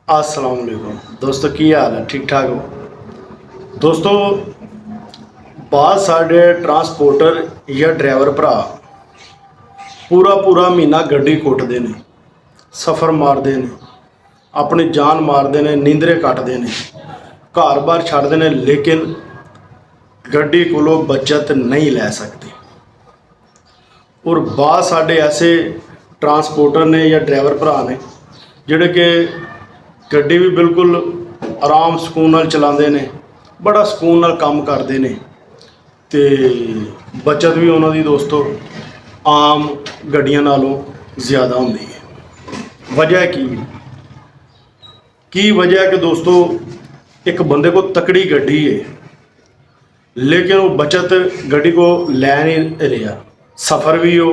अस्सलाम वालेकुम दोस्तों, की हाल है? ठीक ठाक हो दोस्तों? बाद साढ़े ट्रांसपोर्टर या ड्राइवर भरा पूरा पूरा महीना गड्डी कुटते हैं, सफ़र मारते हैं, अपनी जान मारते हैं, नींदरे कटते हैं, घर बार छड्डते हैं, लेकिन गड्डी कोलों बचत नहीं लै सकते। और बाद साढ़े ऐसे ट्रांसपोर्टर ने या ड्राइवर भरा ने जिहड़े कि गड्डी भी बिल्कुल आराम सुकून नाल चलाते हैं, बड़ा सुकून नाल काम करते हैं, तो बचत भी उन्होंने दोस्तों आम गड्डियां नालों ज़्यादा होंदी है। वजह की वजह है कि दोस्तों एक बंदे को तकड़ी गड्डी है, लेकिन वो बचत गड्डी को लै नहीं रहा, सफ़र भी वो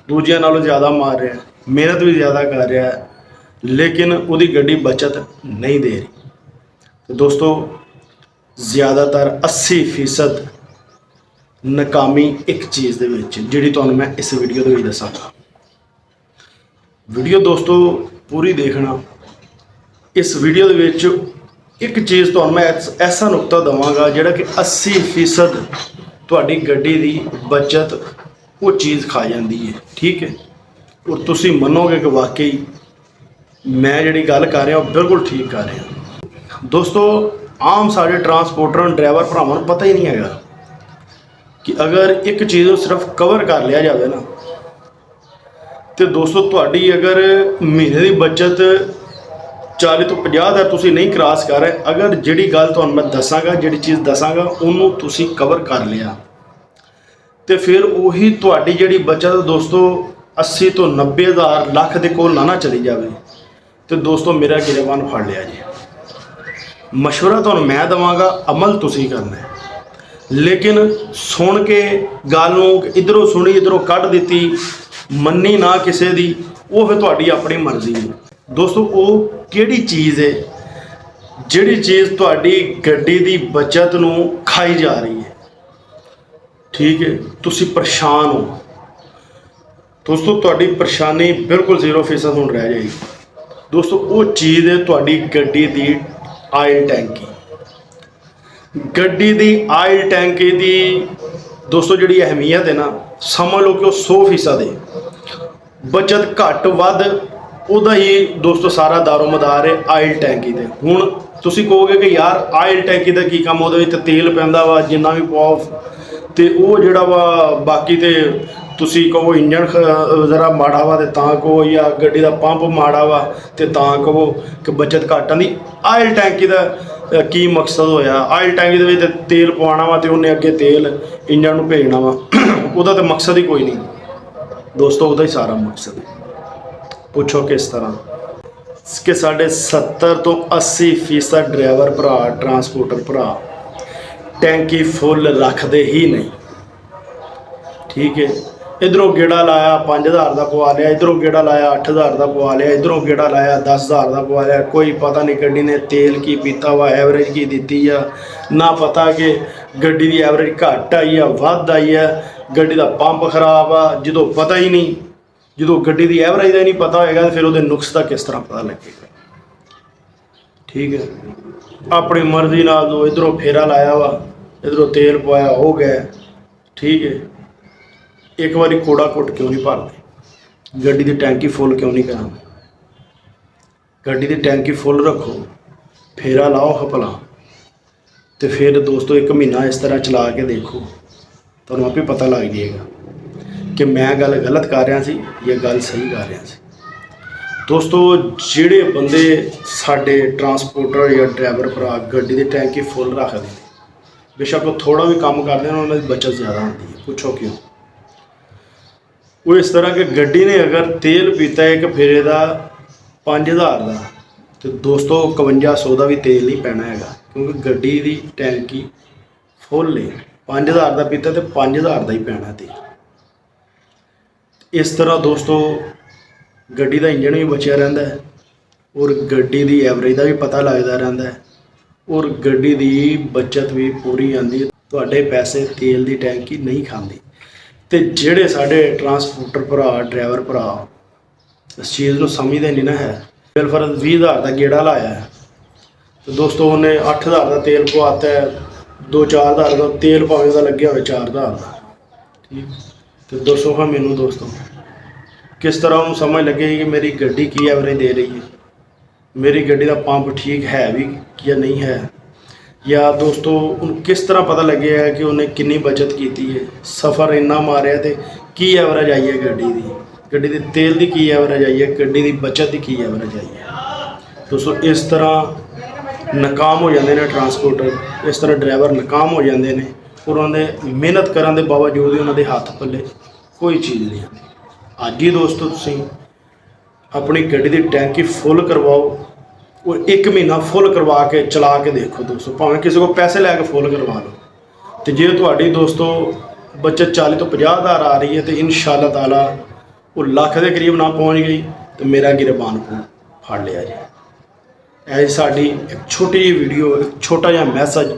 दूजिया नालों ज़्यादा मार रहा है, मेहनत भी ज़्यादा कर रहा है, लेकिन उसकी गड्डी बचत नहीं दे रही। तो दोस्तों ज़्यादातर 80% नाकामी एक चीज़ दे विच जिहड़ी तुहानूं मैं इस वीडियो दे विच दसांगा। वीडियो दोस्तों पूरी देखना। इस वीडियो दे विच एक चीज़ तुहानूं मैं ऐसा नुकता दवांगा जिहड़ा कि 80% तुहाडी गड्डी दी बचत वो चीज़ खा जाती है। ठीक है, और तुसीं मनोगे कि वाकई मैं जिहड़ी गल कर रहा बिल्कुल ठीक कर रहा। दोस्तों आम साढ़े ट्रांसपोर्टर ड्राइवर भरावां नूं पता ही नहीं है कि अगर एक चीज़ सिर्फ कवर कर लिया जाए ना, तो दोस्तों तुहाडी अगर महीने की बचत 40 तो 50 हज़ार तुसीं नहीं क्रॉस कर रहे, अगर जिहड़ी गल तुहानूं मैं दसांगा, जिहड़ी चीज़ दसांगा उन्होंने तुसीं कवर कर लिया, तो फिर उही तुहाडी जिहड़ी बचत दोस्तों 80 तो 90 हज़ार लख के कोल ना चली जाए, तो दोस्तों मेरा गिरबान फड़ लिया जी। मशवरा तुहानूं मैं देवांगा, अमल तुसीं करना है, लेकिन सुन के गल नूं इधरों सुनी इधरों कढ़ दित्ती, मन्नी ना किसी दी, वो फिर तुहाडी अपनी मर्जी है। दोस्तों वो किहड़ी चीज़ है जिहड़ी चीज़ तुहाडी गड्डी दी बचत नूं खाई जा रही है? ठीक है, तुसीं परेशान हो दोस्तों, तुहाडी परेशानी बिल्कुल 0% हुण रह जाएगी। दोस्तों वो चीज़ है तुहाडी गड्डी दी आयल टैंकी। गड्डी दी आयल टैंकी दी दोस्तों जिहड़ी अहमियत है ना, समझ लो कि वो 100% है। बचत घट वध उहदा ही दोस्तों सारा दारोमदार है आयल टैंकी ते। हुण तुसीं कहोगे कि यार आयल टैंकी दा की काम, उहदे विच तेल पैंदा वा जिन्ना भी पाओ, ते वो जिहड़ा वा बाकी ते तुसीं कहो इंजन ज़रा माड़ा वा ते तां कहो, या गड्डी दा पंप माड़ा वा ते तां कहो कि बचत घट आंदी। आयल टैंकी दा की मकसद होया? आयल टैंकी दे विच तेल पवाना वा ते उन्हें अगे तेल इंजन नूं भेजना वा, उहदा ते मकसद ही कोई नहीं दोस्तों, उहदा ही सारा मकसद है। पुछो किस तरह कि साढ़े 70 तो 80% ड्राइवर भरा ट्रांसपोर्टर भरा टैंकी फुल रखते ही नहीं। ठीक है, इधरों गेड़ा लाया 5000 का पवा लिया, इधरों गेड़ा लाया 8000 का पवा लिया, इधरों गेड़ा लाया 10,000 का पवा लिया, कोई पता नहीं गड्डी ने तेल की पीता हुआ, एवरेज की दी है ना, पता कि गड्डी की एवरेज घट आई है वध आई है, गड्डी का पंप खराब आ, जो पता ही नहीं, जो गड्डी की एवरेज का नहीं पता होएगा तो फिर वो नुक्स का किस तरह पता लगेगा? ठीक है, अपनी मर्जी नाल दो इधरों फेरा लाया वा, इधरों तेल पवाया हो गया। ठीक है, एक बारी कूड़ा कुट क्यों नहीं भरते? गड्डी की टैंकी फुल क्यों नहीं कराना? गड्डी की टैंकी फुल रखो, फेरा लाओ हपला, तो फिर दोस्तों एक महीना इस तरह चला के देखो, तो आपे पता लग जाएगा कि मैं गल गलत कर रहा सी या गल सही कर रहा सी। दोस्तों जिहड़े बंदे साडे ट्रांसपोर्टर या ड्राइवर भरा गड्डी की टैंकी फुल रखते हैं, बेशक वो थोड़ा भी काम करते हैं, उन्होंने बचत ज़्यादा आती है। पूछो क्यों? वो इस तरह कि गड्डी ने अगर तेल पीता है एक फेरे का 5000 का, तो दोस्तों 5100 का भी तेल नहीं पैना है, क्योंकि गड्डी की टैंकी फुल है। 5000 का पीता तो 5000 का ही पैना तेल। इस तरह दोस्तों गड्डी का इंजन भी बचिया रहिंदा है, और गड्डी की एवरेज का भी पता लगता रहिंदा है, और गड्डी की बचत भी पूरी आती है। तुहाडे पैसे तेल की टैंकी नहीं खाती। तो जिहड़े साडे ट्रांसपोर्टर भरा ड्राइवर भरा इस चीज़ को समझते नहीं ना है ਤੇਲ ਫਰਜ਼ 20,000 ਦਾ ਗੇੜਾ ਲਾਇਆ ਹੈ ਤੇ ਦੋਸਤੋ ਉਹਨੇ 8,000 ਦਾ ਤੇਲ ਪਵਾਤਾ ਹੈ, 2-4,000 ਦਾ ਤੇਲ ਭਾਵੇਂ ਦਾ ਲੱਗਿਆ ਹੋਵੇ 4,000 ਦਾ। ਠੀਕ। ਤੇ ਦੱਸੋ ਹਾਂ ਮੈਨੂੰ ਦੋਸਤੋ ਕਿਸ ਤਰ੍ਹਾਂ ਉਹਨੂੰ ਸਮਝ ਲੱਗੇ ਕਿ ਮੇਰੀ ਗੱਡੀ ਕੀ ਐਵਰੇਜ ਦੇ ਰਹੀ ਹੈ, ਮੇਰੀ ਗੱਡੀ ਦਾ ਪੰਪ ਠੀਕ ਹੈ ਵੀ ਜਾਂ ਨਹੀਂ ਹੈ, ਜਾਂ ਦੋਸਤੋ ਉਹਨੂੰ ਕਿਸ ਤਰ੍ਹਾਂ ਪਤਾ ਲੱਗਿਆ ਕਿ ਉਹਨੇ ਕਿੰਨੀ ਬਚਤ ਕੀਤੀ ਹੈ, ਸਫ਼ਰ ਇੰਨਾ ਮਾਰਿਆ ਤੇ ਕੀ ਐਵਰੇਜ ਆਈ ਹੈ ਗੱਡੀ ਦੇ ਤੇਲ ਦੀ ਕੀ ਐਵਰੇਜ ਆਈ ਹੈ, ਗੱਡੀ ਦੀ ਬਚਤ ਦੀ ਕੀ ਐਵਰੇਜ ਆਈ ਹੈ। ਦੋਸਤੋ ਇਸ ਤਰ੍ਹਾਂ ਨਾਕਾਮ ਹੋ ਜਾਂਦੇ ਨੇ ਟਰਾਂਸਪੋਰਟਰ, ਇਸ ਤਰ੍ਹਾਂ ਡਰਾਈਵਰ ਨਾਕਾਮ ਹੋ ਜਾਂਦੇ ਨੇ ਔਰ ਉਹਨਾਂ ਦੇ ਮਿਹਨਤ ਕਰਨ ਦੇ ਬਾਵਜੂਦ ਵੀ ਉਹਨਾਂ ਦੇ ਹੱਥ ਪੱਲੇ ਕੋਈ ਚੀਜ਼ ਨਹੀਂ ਆਉਂਦੀ। ਅੱਜ ਹੀ ਦੋਸਤੋ ਤੁਸੀਂ ਆਪਣੀ ਗੱਡੀ ਦੀ ਟੈਂਕੀ ਫੁੱਲ ਕਰਵਾਓ ਔਰ 1 ਮਹੀਨਾ ਫੁੱਲ ਕਰਵਾ ਕੇ ਚਲਾ ਕੇ ਦੇਖੋ ਦੋਸਤੋ, ਭਾਵੇਂ ਕਿਸੇ ਕੋਲ ਪੈਸੇ ਲੈ ਕੇ ਫੁੱਲ ਕਰਵਾ ਲਓ। ਤੇ ਜੇ ਤੁਹਾਡੀ ਦੋਸਤੋ ਬਚਤ 40 ਤੋਂ 50,000 ਆ ਰਹੀ ਹੈ ਤੇ ਇਨਸ਼ਾਅੱਲਾ ਤਾਲਾ ਉਹ ਲੱਖ ਦੇ ਕਰੀਬ ਨਾ ਪਹੁੰਚ ਗਈ ਤੇ ਮੇਰਾ ਗਿਰਬਾਨ ਫੜ ਲਿਆ ਜੀ। ਇਹ ਸਾਡੀ ਇੱਕ ਛੋਟੀ ਜਿਹੀ ਵੀਡੀਓ, ਇੱਕ ਛੋਟਾ ਜਿਹਾ ਮੈਸੇਜ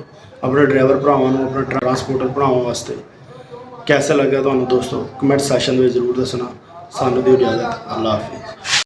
ਆਪਣੇ ਡਰਾਈਵਰ ਭਰਾਵਾਂ ਨੂੰ, ਆਪਣੇ ਟਰਾਂਸਪੋਰਟਰ ਭਰਾਵਾਂ ਵਾਸਤੇ। कैसा लगा ਤੁਹਾਨੂੰ ਦੋਸਤੋ ਕਮੈਂਟ ਸੈਸ਼ਨ ਵਿੱਚ ਜ਼ਰੂਰ ਦੱਸਣਾ। ਸਾਨੂੰ ਦਿਓ ਇਜਾਜ਼ਤ। ਅੱਲਾ ਹਾਫਿਜ਼।